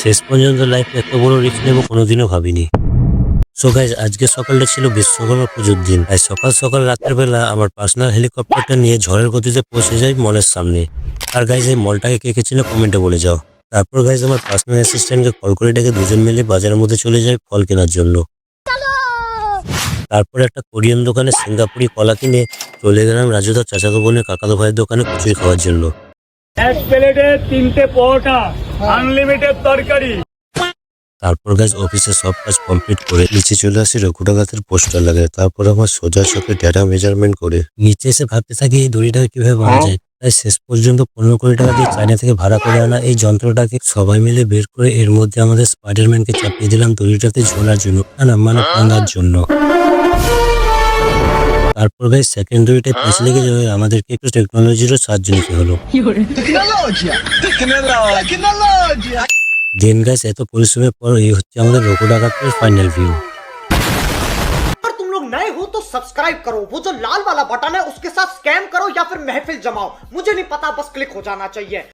শেষ পর্যন্ত লাইফে এত বড় রিস্ক নেবো কোনোদিনও ভাবিনি। সো গাইজ, আজকে সকালটা ছিল বিশ্বকর্মা পুজোর দিন। তাই সকাল সকাল রাতের বেলা আমার পার্সোনাল হেলিকপ্টারটা নিয়ে ঝড়ের গতিতে পৌঁছে যাই মলের সামনে। আর গাইজ, এই মলটাকে কে কে ছিল কমেন্টে বলে যাও। তারপর গাইজ আমার পার্সোনাল অ্যাসিস্ট্যান্টকে কল করে ডেকে দুজন মিলে বাজারের মধ্যে চলে যায় ফল কেনার জন্য। তারপর একটা কোরিয়ান দোকানে সিঙ্গাপুরি কলা কিনে চলে গেলাম রাজুদার চাচাতো বোনের কাকাতো ভাইয়ের দোকানে কচুরি খাওয়ার জন্য। এক প্লেটে 3টে পরোটা, আনলিমিটেড তরকারি। তারপর গাইজ অফিসে সব কাজ কমপ্লিট করে নিচে চলে আসি রঘুটাঘাতের পোস্টার লাগে। তারপর আমার সোজা চোখে ডেটা মেজারমেন্ট করে নিচে এসে ভাবতে থাকি এই দড়িটাকে কিভাবে বানা যায়। তাই শেষ পর্যন্ত 15 কোটি টাকা দিয়ে চায়না থেকে ভাড়া করে আনা এই যন্ত্রটাকে সবাই মিলে বের করে এর মধ্যে আমাদের স্পাইডারম্যানকে চাপিয়ে দিলাম দড়িটাতে ঝোলার জন্য, না মানে টাঙার জন্য। তারপর গাইজ সেকেন্ড দড়িটায় পেঁচ লেগে যাবে, আমাদেরকে একটু টেকনোলজিরও সাহায্য নিতে হলো। দেন গাইজ এত পরিশ্রমের পর এই হচ্ছে আমাদের রঘুটাঘাতের ফাইনাল ভিউ। अगर तुम लोग नए हो तो सब्सक्राइब करो, वो जो लाल वाला बटन है उसके साथ स्कैम करो या फिर महफिल जमाओ, मुझे नहीं पता, बस क्लिक हो जाना चाहिए।